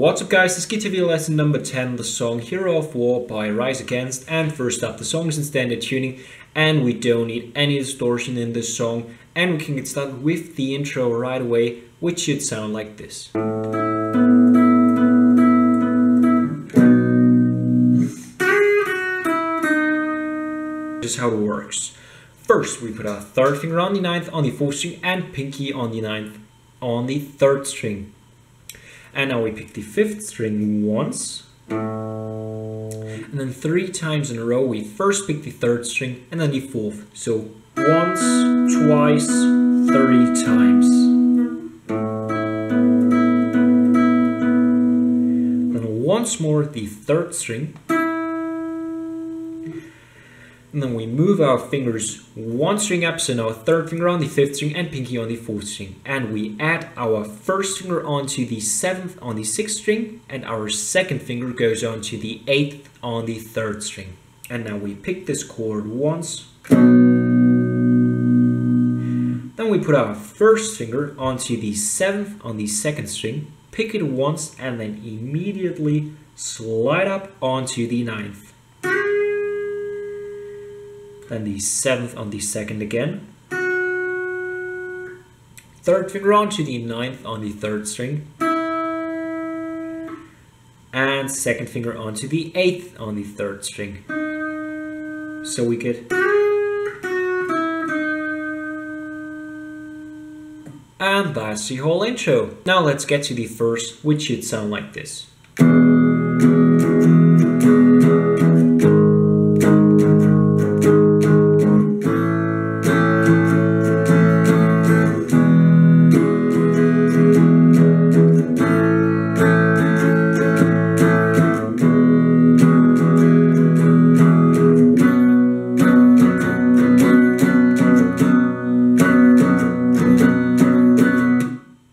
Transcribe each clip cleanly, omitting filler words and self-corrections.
What's up guys, this is GTV lesson number 10, the song Hero of War by Rise Against, and first up the song is in standard tuning and we don't need any distortion in this song, and we can get started with the intro right away, which should sound like this. This is how it works. First we put our third finger on the 9th on the 4th string and pinky on the 9th on the 3rd string. And now we pick the 5th string once, and then 3 times in a row we first pick the 3rd string and then the 4th. So once, twice, 3 times. Then once more the 3rd string. And then we move our fingers 1 string up, so now 3rd finger on the 5th string and pinky on the 4th string. And we add our 1st finger onto the 7th on the 6th string, and our 2nd finger goes onto the 8th on the 3rd string. And now we pick this chord once. Then we put our 1st finger onto the 7th on the 2nd string, pick it once, and then immediately slide up onto the 9th. Then the 7th on the 2nd again. 3rd finger onto the 9th on the 3rd string. And 2nd finger onto the 8th on the 3rd string. So we get. And that's the whole intro. Now let's get to the verse, which should sound like this.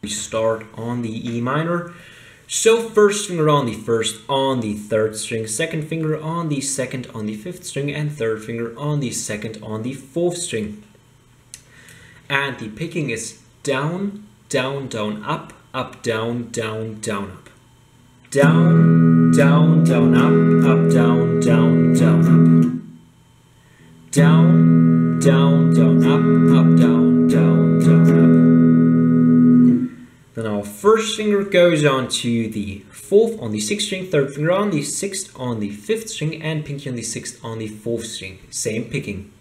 Start on the E minor. So 1st finger on the 1st on the 3rd string, 2nd finger on the 2nd on the 5th string, and 3rd finger on the 2nd on the 4th string. And the picking is down, down, down, up, up, down, down, down, up. Down, down, down, up, up, down, down, down, up. Down, down, down, up, up, down, down, down, up. Then our 1st finger goes on to the 4th on the 6th string, 3rd finger on the 6th on the 5th string, and pinky on the 6th on the 4th string. Same picking.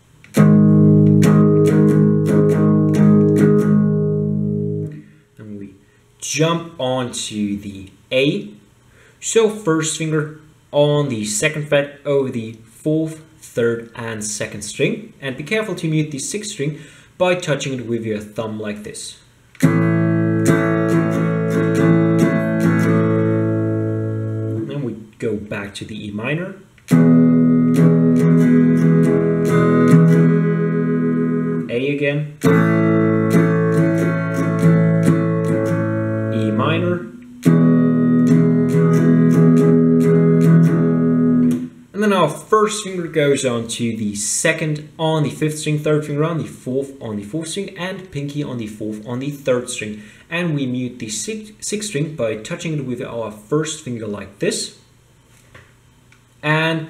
And we jump onto the A. So 1st finger on the 2nd fret over the 4th, 3rd, and 2nd string. And be careful to mute the 6th string by touching it with your thumb like this. Go back to the E minor. A again. E minor. And then our 1st finger goes on to the 2nd on the 5th string, 3rd finger on the 4th on the 4th string, and pinky on the 4th on the 3rd string. And we mute the 6th string by touching it with our 1st finger like this. And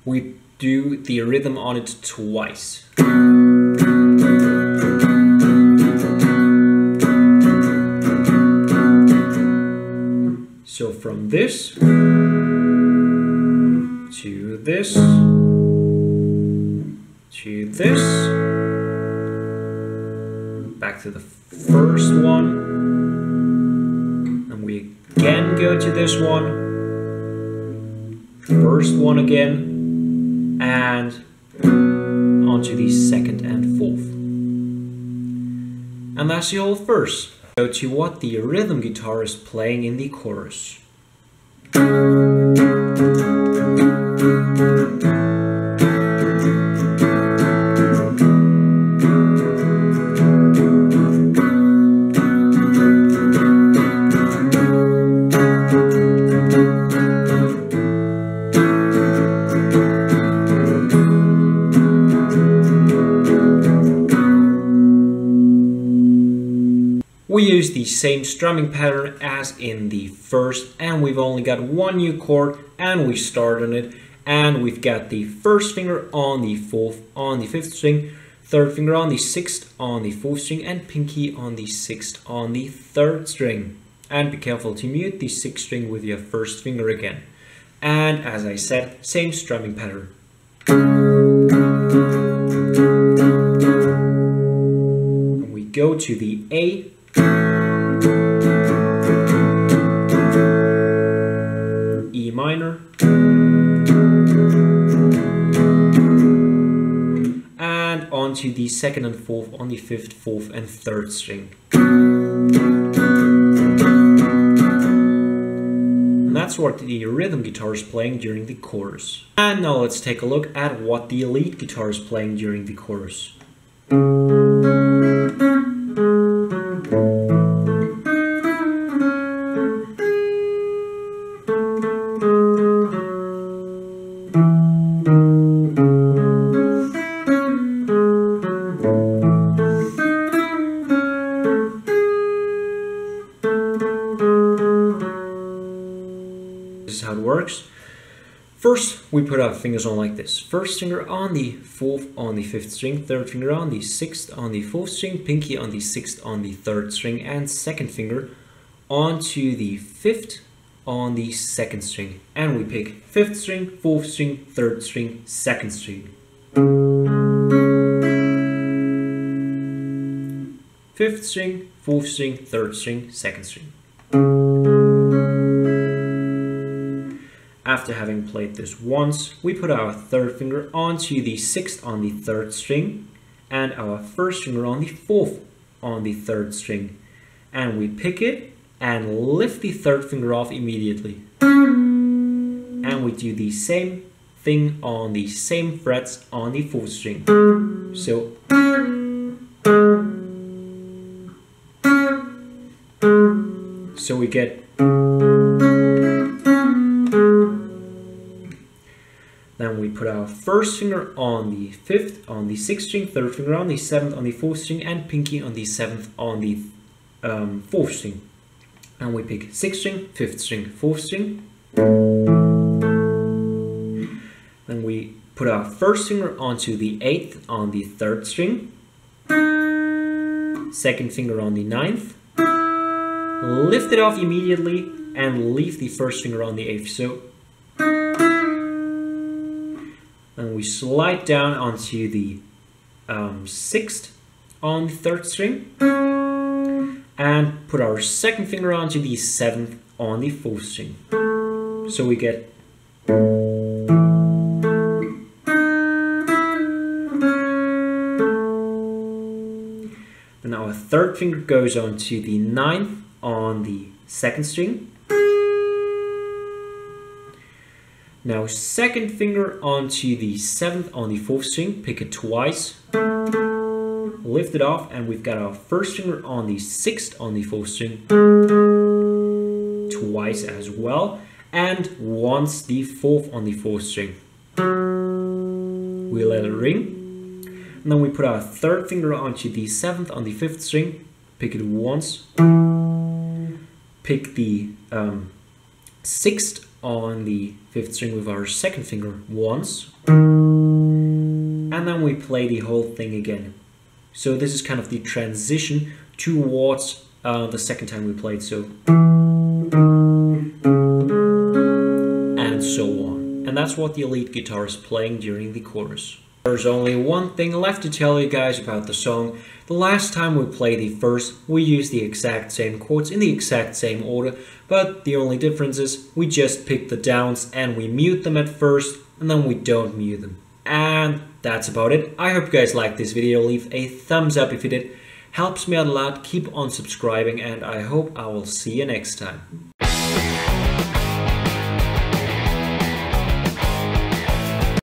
we do the rhythm on it twice. So from this to this to this, back to the 1st one, and we again go to this one. 1st one again, and onto the 2nd and 4th. And that's the whole verse. Go to what the rhythm guitar is playing in the chorus. we use the same strumming pattern as in the first, and we've only got one new chord, and we start on it, and we've got the first finger on the fourth on the fifth string, third finger on the sixth on the fourth string, and pinky on the sixth on the third string. And be careful to mute the sixth string with your first finger again. And as I said, same strumming pattern. And we go to the A, E minor, and onto the second and fourth on the fifth, fourth and third string. And that's what the rhythm guitar is playing during the chorus. And now let's take a look at what the lead guitar is playing during the chorus. This is how it works. First, we put our fingers on like this. First finger on the fourth on the fifth string, third finger on the sixth on the fourth string, pinky on the sixth on the third string, and second finger onto the fifth on the second string. And we pick fifth string, fourth string, third string, second string. Fifth string, fourth string, third string, second string. After having played this once, we put our third finger onto the sixth on the third string and our first finger on the fourth on the third string. And we pick it and lift the third finger off immediately. And we do the same thing on the same frets on the fourth string. So we get then we put our first finger on the fifth on the sixth string, third finger on the seventh on the fourth string, and pinky on the seventh on the fourth string. And we pick sixth string, fifth string, fourth string. Then we put our first finger onto the eighth on the third string, second finger on the ninth, lift it off immediately, and leave the first finger on the eighth. So and we slide down onto the sixth on the third string and put our second finger onto the seventh on the fourth string. So we get then our third finger goes onto the ninth on the second string. Now second finger onto the seventh on the fourth string, pick it twice, lift it off, and we've got our first finger on the sixth on the fourth string, twice as well, and once the fourth on the fourth string. We let it ring, and then we put our third finger onto the seventh on the fifth string, pick it once, pick the sixth on the fifth string with our second finger once, and then we play the whole thing again. So this is kind of the transition towards the second time we played, so and so on. And that's what the lead guitar is playing during the chorus. There's only one thing left to tell you guys about the song. The last time we played the verse, we used the exact same chords in the exact same order, but the only difference is we just pick the downs and we mute them at first, and then we don't mute them. And that's about it. I hope you guys liked this video. Leave a thumbs up if you did. Helps me out a lot. Keep on subscribing, and I hope I will see you next time.